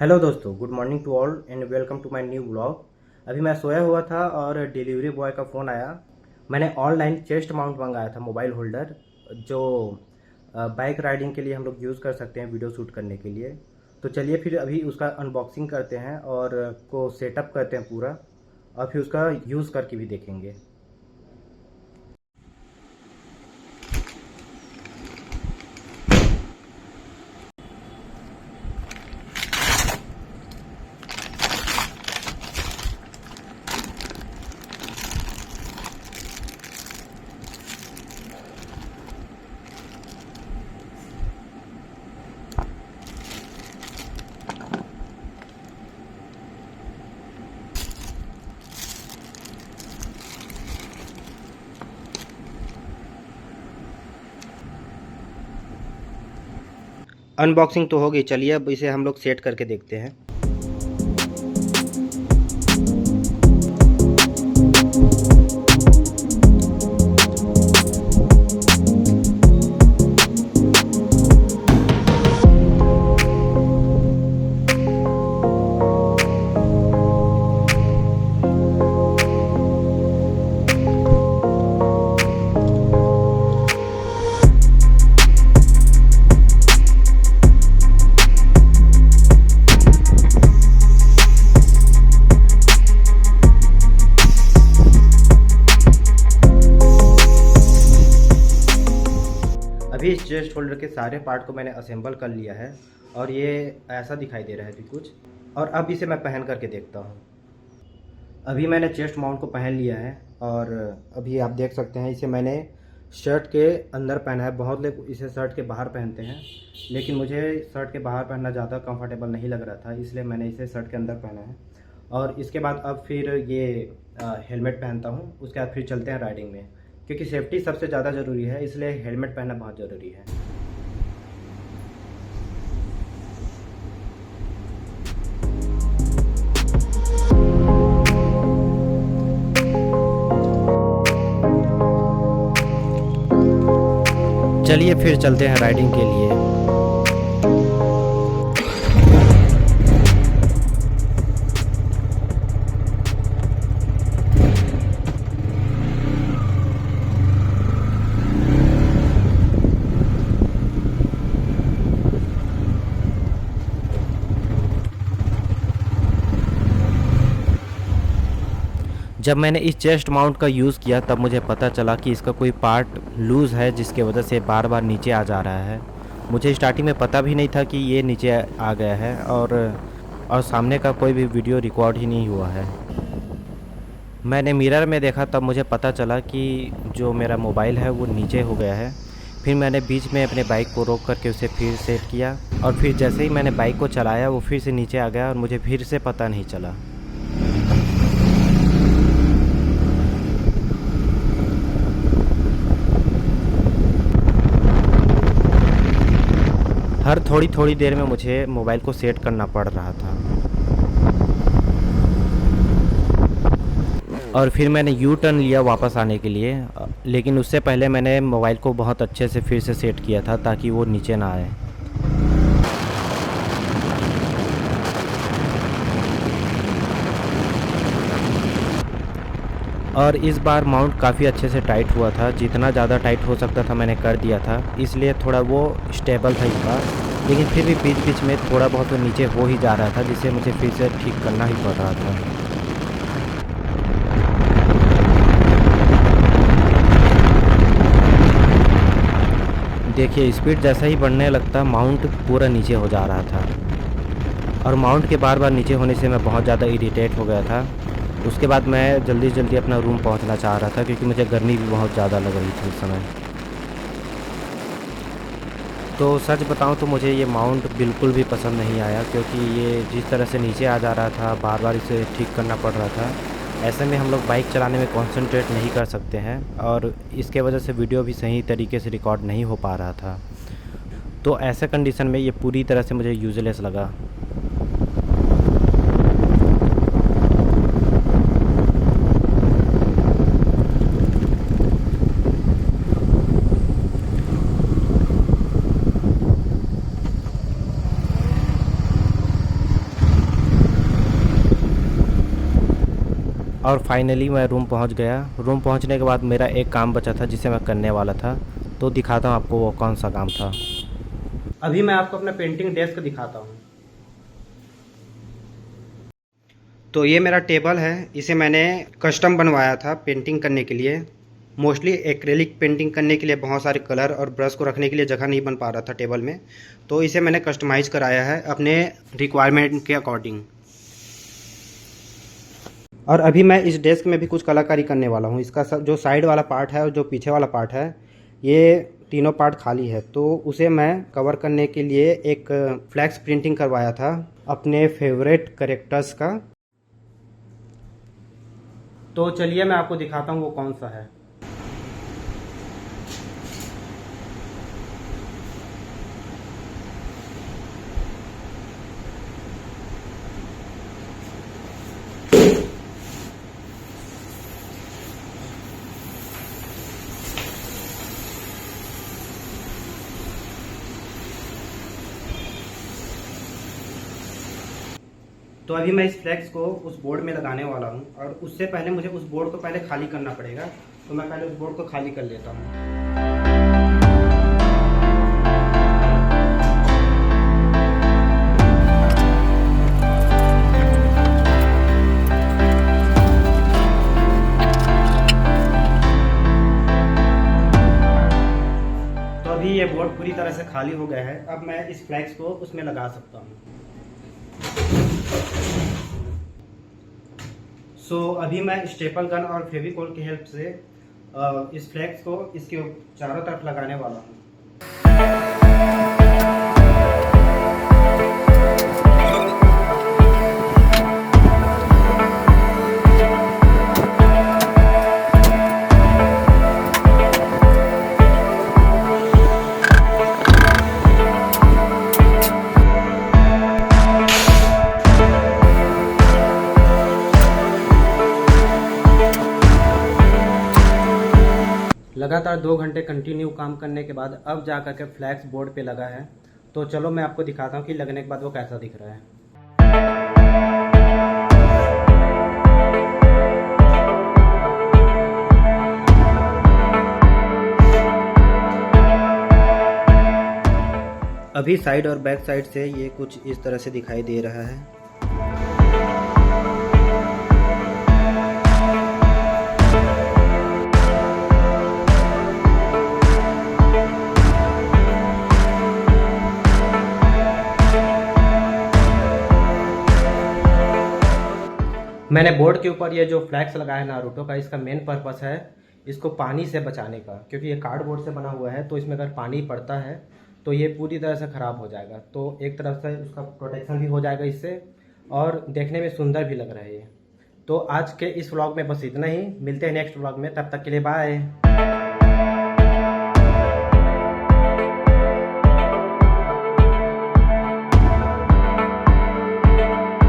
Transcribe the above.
Hello दोस्तों, good morning to all and welcome to my new blog. अभी मैं सोया हुआ था और डिलीवरी बॉय का फ़ोन आया। मैंने ऑनलाइन चेस्ट माउंट मंगाया था, मोबाइल होल्डर, जो बाइक राइडिंग के लिए हम लोग यूज़ कर सकते हैं, वीडियो शूट करने के लिए। तो चलिए फिर अभी उसका अनबॉक्सिंग करते हैं और को सेटअप करते हैं पूरा, और फिर उसका यूज़ करके भी देखेंगे। अनबॉक्सिंग तो हो गई, चलिए अब इसे हम लोग सेट करके देखते हैं। अभी इस चेस्ट होल्डर के सारे पार्ट को मैंने असेंबल कर लिया है और ये ऐसा दिखाई दे रहा है अभी कुछ। और अब इसे मैं पहन करके देखता हूँ। अभी मैंने चेस्ट माउंट को पहन लिया है और अभी आप देख सकते हैं, इसे मैंने शर्ट के अंदर पहना है। बहुत लोग इसे शर्ट के बाहर पहनते हैं, लेकिन मुझे शर्ट के बाहर पहनना ज़्यादा कंफर्टेबल नहीं लग रहा था, इसलिए मैंने इसे शर्ट के अंदर पहना है। और इसके बाद अब फिर ये हेलमेट पहनता हूँ। उसके बाद फिर चलते हैं राइडिंग में, क्योंकि सेफ्टी सबसे ज़्यादा ज़रूरी है, इसलिए हेलमेट पहनना बहुत ज़रूरी है। चलिए फिर चलते हैं राइडिंग के लिए। जब मैंने इस चेस्ट माउंट का यूज़ किया तब मुझे पता चला कि इसका कोई पार्ट लूज़ है, जिसके वजह से बार बार नीचे आ जा रहा है। मुझे स्टार्टिंग में पता भी नहीं था कि ये नीचे आ गया है, और सामने का कोई भी वीडियो रिकॉर्ड ही नहीं हुआ है। मैंने मिरर में देखा तब मुझे पता चला कि जो मेरा मोबाइल है वो नीचे हो गया है। फिर मैंने बीच में अपने बाइक को रोक करके उसे फिर सेट किया, और फिर जैसे ही मैंने बाइक को चलाया वो फिर से नीचे आ गया और मुझे फिर से पता नहीं चला। हर थोड़ी थोड़ी देर में मुझे मोबाइल को सेट करना पड़ रहा था। और फिर मैंने यू टर्न लिया वापस आने के लिए, लेकिन उससे पहले मैंने मोबाइल को बहुत अच्छे से फिर से सेट किया था ताकि वो नीचे ना आए। और इस बार माउंट काफ़ी अच्छे से टाइट हुआ था, जितना ज़्यादा टाइट हो सकता था मैंने कर दिया था, इसलिए थोड़ा वो स्टेबल था इस बार। लेकिन फिर भी बीच बीच में थोड़ा बहुत तो नीचे हो ही जा रहा था, जिससे मुझे फिर से ठीक करना ही पड़ रहा था। देखिए, स्पीड जैसा ही बढ़ने लगता माउंट पूरा नीचे हो जा रहा था, और माउंट के बार बार नीचे होने से मैं बहुत ज़्यादा इरिटेट हो गया था। उसके बाद मैं जल्दी जल्दी अपना रूम पहुंचना चाह रहा था, क्योंकि मुझे गर्मी भी बहुत ज़्यादा लग रही थी उस समय। तो सच बताऊं तो मुझे ये माउंट बिल्कुल भी पसंद नहीं आया, क्योंकि ये जिस तरह से नीचे आ जा रहा था, बार बार इसे ठीक करना पड़ रहा था। ऐसे में हम लोग बाइक चलाने में कंसंट्रेट नहीं कर सकते हैं, और इसके वजह से वीडियो भी सही तरीके से रिकॉर्ड नहीं हो पा रहा था। तो ऐसे कंडीशन में ये पूरी तरह से मुझे यूज़लेस लगा। और फाइनली मैं रूम पहुंच गया। रूम पहुंचने के बाद मेरा एक काम बचा था जिसे मैं करने वाला था, तो दिखाता हूं आपको वो कौन सा काम था। अभी मैं आपको अपना पेंटिंग डेस्क दिखाता हूं। तो ये मेरा टेबल है, इसे मैंने कस्टम बनवाया था पेंटिंग करने के लिए। मोस्टली एक्रेलिक पेंटिंग करने के लिए बहुत सारे कलर और ब्रश को रखने के लिए जगह नहीं बन पा रहा था टेबल में, तो इसे मैंने कस्टमाइज़ कराया है अपने रिक्वायरमेंट के अकॉर्डिंग। और अभी मैं इस डेस्क में भी कुछ कलाकारी करने वाला हूँ। इसका जो साइड वाला पार्ट है और जो पीछे वाला पार्ट है, ये तीनों पार्ट खाली है, तो उसे मैं कवर करने के लिए एक फ्लैक्स प्रिंटिंग करवाया था अपने फेवरेट कैरेक्टर्स का। तो चलिए मैं आपको दिखाता हूँ वो कौन सा है। तो अभी मैं इस फ्लैक्स को उस बोर्ड में लगाने वाला हूँ, और उससे पहले मुझे उस बोर्ड को पहले खाली करना पड़ेगा। तो मैं पहले उस बोर्ड को खाली कर लेता हूँ। तो अभी ये बोर्ड पूरी तरह से खाली हो गया है। अब मैं इस फ्लैक्स को उसमें लगा सकता हूँ। अभी मैं स्टेपल गन और फेविकोल की हेल्प से इस फ्लैक्स को इसके चारों तरफ लगाने वाला हूँ। लगातार 2 घंटे कंटिन्यू काम करने के बाद अब जा कर के फ्लैक्स बोर्ड पे लगा है। तो चलो मैं आपको दिखाता हूँ कि लगने के बाद वो कैसा दिख रहा है। अभी साइड और बैक साइड से ये कुछ इस तरह से दिखाई दे रहा है। मैंने बोर्ड के ऊपर ये जो फ्लैक्स लगाया है नारुतो का, इसका मेन पर्पस है इसको पानी से बचाने का, क्योंकि ये कार्डबोर्ड से बना हुआ है, तो इसमें अगर पानी पड़ता है तो ये पूरी तरह से ख़राब हो जाएगा। तो एक तरफ से उसका प्रोटेक्शन भी हो जाएगा इससे, और देखने में सुंदर भी लग रहा है ये। तो आज के इस व्लॉग में बस इतना ही। मिलते हैं नेक्स्ट व्लॉग में, तब तक के लिए बाय।